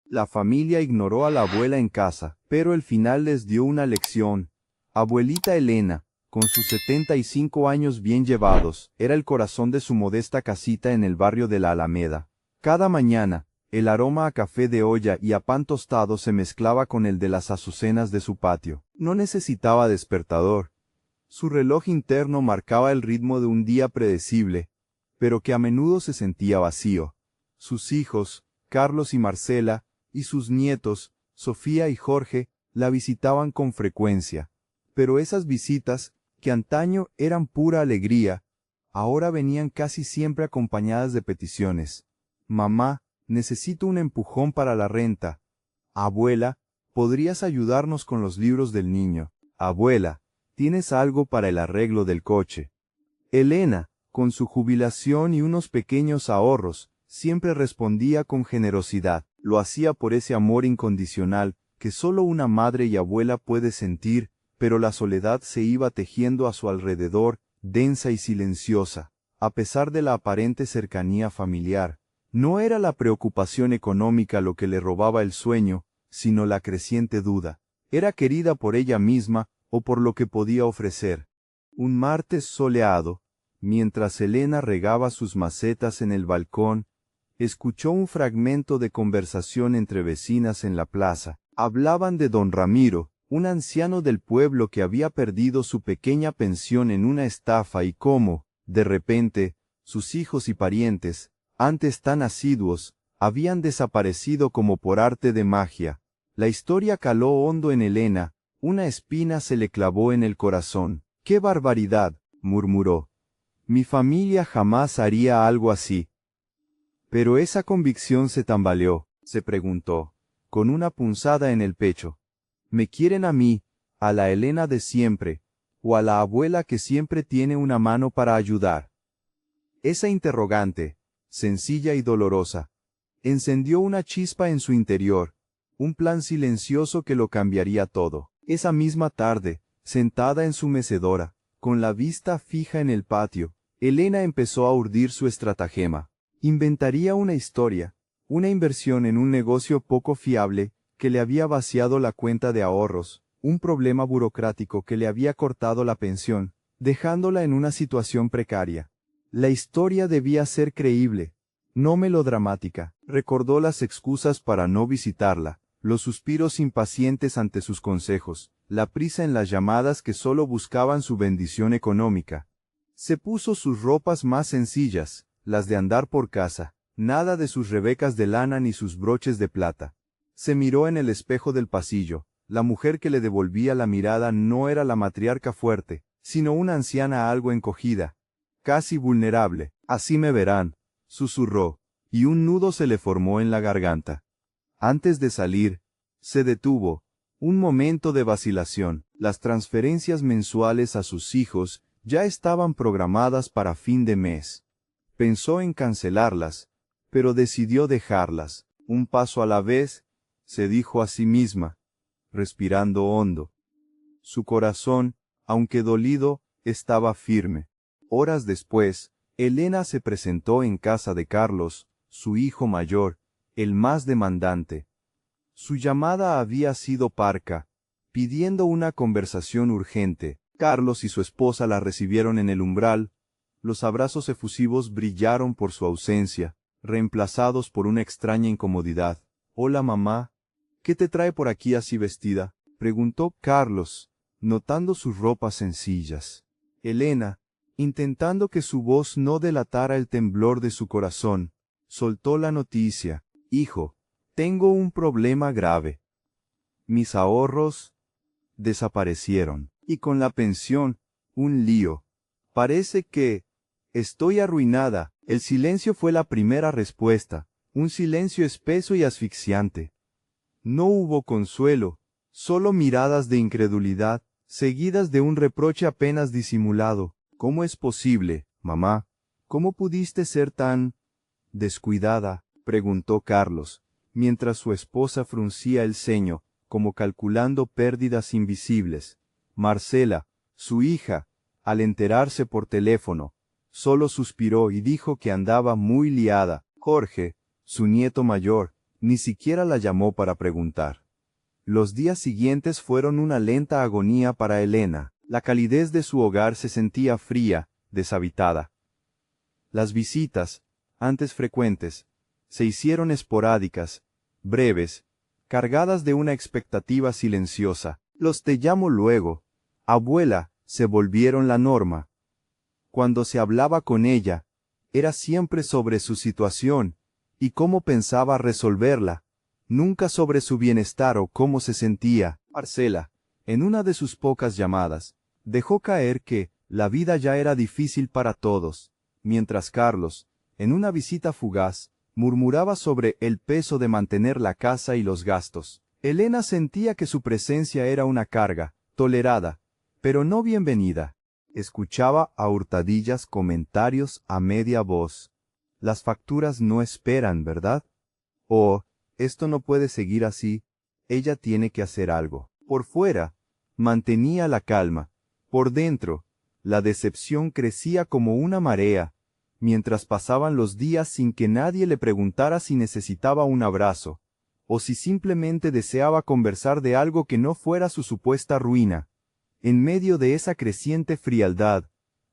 La familia ignoró a la abuela en casa, pero el final les dio una lección. Abuelita Elena, con sus 75 años bien llevados, era el corazón de su modesta casita en el barrio de la Alameda. Cada mañana, el aroma a café de olla y a pan tostado se mezclaba con el de las azucenas de su patio. No necesitaba despertador. Su reloj interno marcaba el ritmo de un día predecible, pero que a menudo se sentía vacío. Sus hijos, Carlos y Marcela, y sus nietos, Sofía y Jorge, la visitaban con frecuencia. Pero esas visitas, que antaño eran pura alegría, ahora venían casi siempre acompañadas de peticiones. Mamá, necesito un empujón para la renta. Abuela, ¿podrías ayudarnos con los libros del niño? Abuela, ¿tienes algo para el arreglo del coche? Elena, con su jubilación y unos pequeños ahorros, siempre respondía con generosidad. Lo hacía por ese amor incondicional que solo una madre y abuela puede sentir, pero la soledad se iba tejiendo a su alrededor, densa y silenciosa. A pesar de la aparente cercanía familiar, no era la preocupación económica lo que le robaba el sueño, sino la creciente duda. ¿Era querida por ella misma o por lo que podía ofrecer? Un martes soleado, mientras Elena regaba sus macetas en el balcón, escuchó un fragmento de conversación entre vecinas en la plaza. Hablaban de don Ramiro, un anciano del pueblo que había perdido su pequeña pensión en una estafa y cómo, de repente, sus hijos y parientes, antes tan asiduos, habían desaparecido como por arte de magia. La historia caló hondo en Elena, una espina se le clavó en el corazón. ¡Qué barbaridad!, murmuró. Mi familia jamás haría algo así. Pero esa convicción se tambaleó, se preguntó, con una punzada en el pecho. ¿Me quieren a mí, a la Elena de siempre, o a la abuela que siempre tiene una mano para ayudar? Esa interrogante, sencilla y dolorosa, encendió una chispa en su interior, un plan silencioso que lo cambiaría todo. Esa misma tarde, sentada en su mecedora, con la vista fija en el patio, Elena empezó a urdir su estratagema. Inventaría una historia, una inversión en un negocio poco fiable, que le había vaciado la cuenta de ahorros, un problema burocrático que le había cortado la pensión, dejándola en una situación precaria. La historia debía ser creíble, no melodramática. Recordó las excusas para no visitarla, los suspiros impacientes ante sus consejos, la prisa en las llamadas que solo buscaban su bendición económica. Se puso sus ropas más sencillas, las de andar por casa, nada de sus rebecas de lana ni sus broches de plata. Se miró en el espejo del pasillo. La mujer que le devolvía la mirada no era la matriarca fuerte, sino una anciana algo encogida, casi vulnerable. Así me verán, susurró, y un nudo se le formó en la garganta. Antes de salir, se detuvo, un momento de vacilación. Las transferencias mensuales a sus hijos ya estaban programadas para fin de mes. Pensó en cancelarlas, pero decidió dejarlas, un paso a la vez, se dijo a sí misma, respirando hondo. Su corazón, aunque dolido, estaba firme. Horas después, Elena se presentó en casa de Carlos, su hijo mayor, el más demandante. Su llamada había sido parca, pidiendo una conversación urgente. Carlos y su esposa la recibieron en el umbral. Los abrazos efusivos brillaron por su ausencia, reemplazados por una extraña incomodidad. «Hola, mamá. ¿Qué te trae por aquí así vestida?», preguntó Carlos, notando sus ropas sencillas. Elena, intentando que su voz no delatara el temblor de su corazón, soltó la noticia. «Hijo, tengo un problema grave. Mis ahorros desaparecieron, y con la pensión, un lío. Parece que estoy arruinada». El silencio fue la primera respuesta, un silencio espeso y asfixiante. No hubo consuelo, solo miradas de incredulidad, seguidas de un reproche apenas disimulado. «¿Cómo es posible, mamá? ¿Cómo pudiste ser tan descuidada?», preguntó Carlos, mientras su esposa fruncía el ceño, como calculando pérdidas invisibles. Marcela, su hija, al enterarse por teléfono, solo suspiró y dijo que andaba muy liada. Jorge, su nieto mayor, Ni siquiera la llamó para preguntar. Los días siguientes fueron una lenta agonía para Elena. La calidez de su hogar se sentía fría, deshabitada. Las visitas, antes frecuentes, se hicieron esporádicas, breves, cargadas de una expectativa silenciosa. Los te llamo luego, abuela, se volvieron la norma. Cuando se hablaba con ella, era siempre sobre su situación, y cómo pensaba resolverla, nunca sobre su bienestar o cómo se sentía. Marcela, en una de sus pocas llamadas, dejó caer que la vida ya era difícil para todos, mientras Carlos, en una visita fugaz, murmuraba sobre el peso de mantener la casa y los gastos. Elena sentía que su presencia era una carga, tolerada, pero no bienvenida. Escuchaba a hurtadillas comentarios a media voz. Las facturas no esperan, ¿verdad? O, esto no puede seguir así, ella tiene que hacer algo. Por fuera, mantenía la calma. Por dentro, la decepción crecía como una marea, mientras pasaban los días sin que nadie le preguntara si necesitaba un abrazo, o si simplemente deseaba conversar de algo que no fuera su supuesta ruina. En medio de esa creciente frialdad,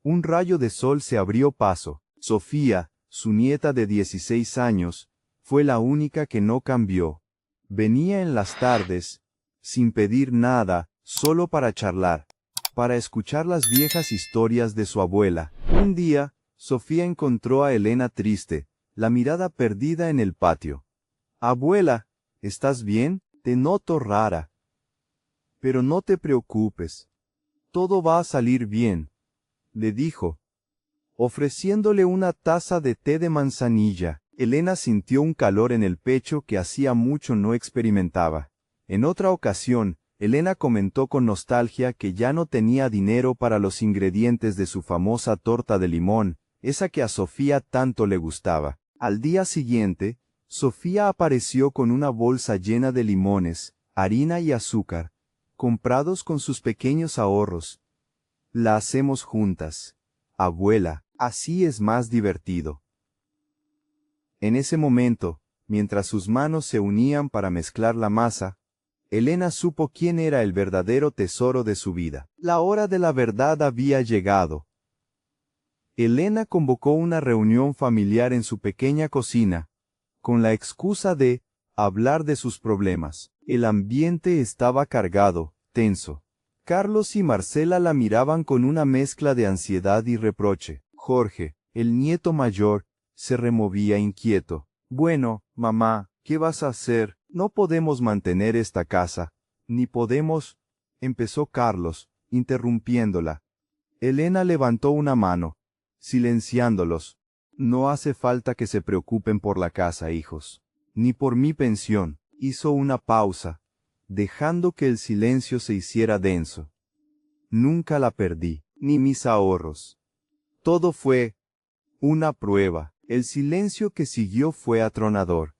un rayo de sol se abrió paso. Sofía, su nieta de 16 años, fue la única que no cambió. Venía en las tardes, sin pedir nada, solo para charlar, para escuchar las viejas historias de su abuela. Un día, Sofía encontró a Elena triste, la mirada perdida en el patio. «Abuela, ¿estás bien? Te noto rara». «Pero no te preocupes. Todo va a salir bien», le dijo, ofreciéndole una taza de té de manzanilla. Elena sintió un calor en el pecho que hacía mucho no experimentaba. En otra ocasión, Elena comentó con nostalgia que ya no tenía dinero para los ingredientes de su famosa torta de limón, esa que a Sofía tanto le gustaba. Al día siguiente, Sofía apareció con una bolsa llena de limones, harina y azúcar, comprados con sus pequeños ahorros. «La hacemos juntas, abuela, así es más divertido». En ese momento, mientras sus manos se unían para mezclar la masa, Elena supo quién era el verdadero tesoro de su vida. La hora de la verdad había llegado. Elena convocó una reunión familiar en su pequeña cocina, con la excusa de hablar de sus problemas. El ambiente estaba cargado, tenso. Carlos y Marcela la miraban con una mezcla de ansiedad y reproche. Jorge, el nieto mayor, se removía inquieto. «Bueno, mamá, ¿qué vas a hacer? No podemos mantener esta casa, ni podemos…» empezó Carlos, interrumpiéndola. Elena levantó una mano, silenciándolos. «No hace falta que se preocupen por la casa, hijos, ni por mi pensión». Hizo una pausa, dejando que el silencio se hiciera denso. «Nunca la perdí, ni mis ahorros. Todo fue una prueba». El silencio que siguió fue atronador.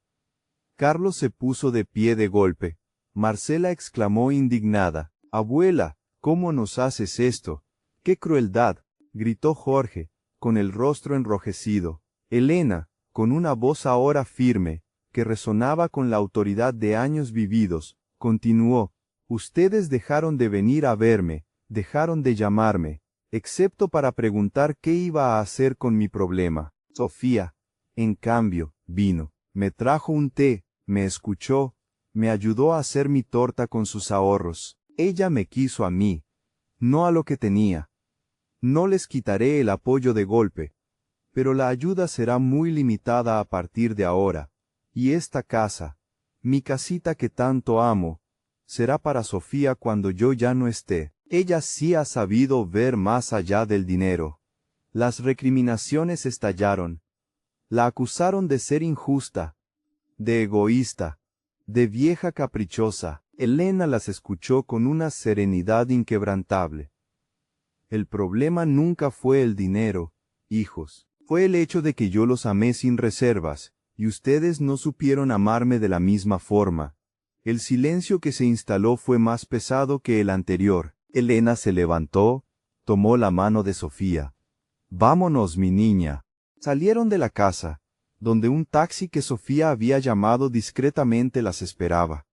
Carlos se puso de pie de golpe. Marcela exclamó indignada: «Abuela, ¿cómo nos haces esto? ¡Qué crueldad!», gritó Jorge, con el rostro enrojecido. Elena, con una voz ahora firme, que resonaba con la autoridad de años vividos, continuó: «Ustedes dejaron de venir a verme, dejaron de llamarme, excepto para preguntar qué iba a hacer con mi problema. Sofía, en cambio, vino, me trajo un té, me escuchó, me ayudó a hacer mi torta con sus ahorros. Ella me quiso a mí, no a lo que tenía. No les quitaré el apoyo de golpe, pero la ayuda será muy limitada a partir de ahora, y esta casa, mi casita que tanto amo, será para Sofía cuando yo ya no esté». Ella sí ha sabido ver más allá del dinero. Las recriminaciones estallaron. La acusaron de ser injusta, de egoísta, de vieja caprichosa. Elena las escuchó con una serenidad inquebrantable. «El problema nunca fue el dinero, hijos. Fue el hecho de que yo los amé sin reservas, y ustedes no supieron amarme de la misma forma». El silencio que se instaló fue más pesado que el anterior. Elena se levantó, tomó la mano de Sofía. «Vámonos, mi niña». Salieron de la casa, donde un taxi que Sofía había llamado discretamente las esperaba.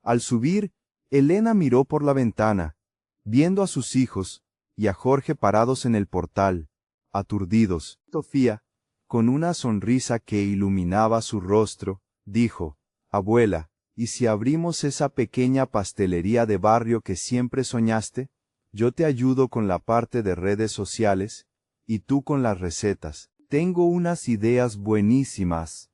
Al subir, Elena miró por la ventana, viendo a sus hijos y a Jorge parados en el portal, aturdidos. Sofía, con una sonrisa que iluminaba su rostro, dijo: «Abuela, ¿y si abrimos esa pequeña pastelería de barrio que siempre soñaste? Yo te ayudo con la parte de redes sociales, y tú con las recetas. Tengo unas ideas buenísimas».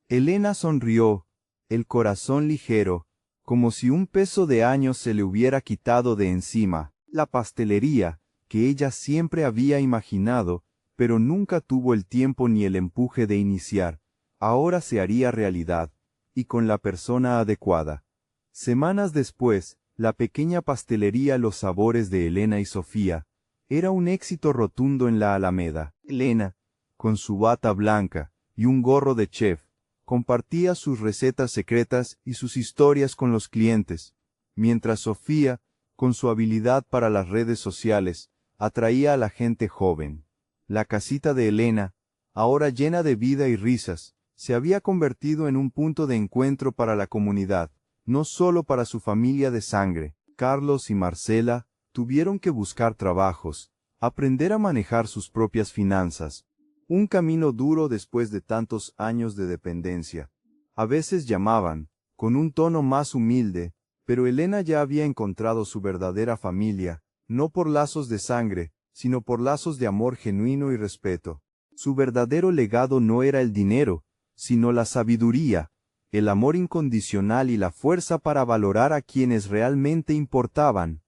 Elena sonrió, el corazón ligero, como si un peso de años se le hubiera quitado de encima. La pastelería, que ella siempre había imaginado, pero nunca tuvo el tiempo ni el empuje de iniciar, ahora se haría realidad, y con la persona adecuada. Semanas después, la pequeña pastelería Los Sabores de Elena y Sofía era un éxito rotundo en la Alameda. Elena, con su bata blanca y un gorro de chef, compartía sus recetas secretas y sus historias con los clientes, mientras Sofía, con su habilidad para las redes sociales, atraía a la gente joven. La casita de Elena, ahora llena de vida y risas, se había convertido en un punto de encuentro para la comunidad, no solo para su familia de sangre. Carlos y Marcela tuvieron que buscar trabajos, aprender a manejar sus propias finanzas. Un camino duro después de tantos años de dependencia. A veces llamaban, con un tono más humilde, pero Elena ya había encontrado su verdadera familia, no por lazos de sangre, sino por lazos de amor genuino y respeto. Su verdadero legado no era el dinero, sino la sabiduría, el amor incondicional y la fuerza para valorar a quienes realmente importaban.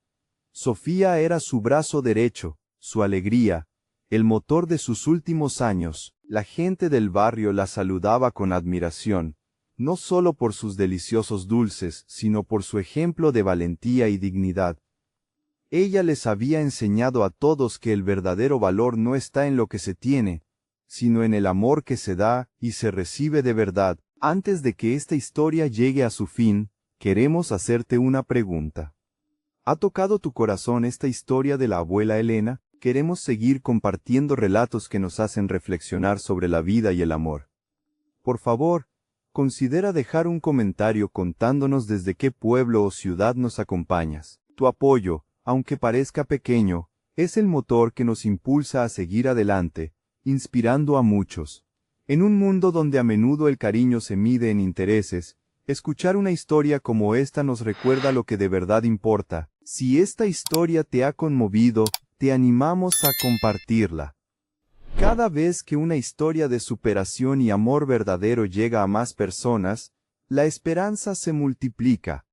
Sofía era su brazo derecho, su alegría, el motor de sus últimos años. La gente del barrio la saludaba con admiración, no solo por sus deliciosos dulces, sino por su ejemplo de valentía y dignidad. Ella les había enseñado a todos que el verdadero valor no está en lo que se tiene, sino en el amor que se da y se recibe de verdad. Antes de que esta historia llegue a su fin, queremos hacerte una pregunta. ¿Ha tocado tu corazón esta historia de la abuela Elena? Queremos seguir compartiendo relatos que nos hacen reflexionar sobre la vida y el amor. Por favor, considera dejar un comentario contándonos desde qué pueblo o ciudad nos acompañas. Tu apoyo, aunque parezca pequeño, es el motor que nos impulsa a seguir adelante, inspirando a muchos. En un mundo donde a menudo el cariño se mide en intereses, escuchar una historia como esta nos recuerda lo que de verdad importa. Si esta historia te ha conmovido, te animamos a compartirla. Cada vez que una historia de superación y amor verdadero llega a más personas, la esperanza se multiplica.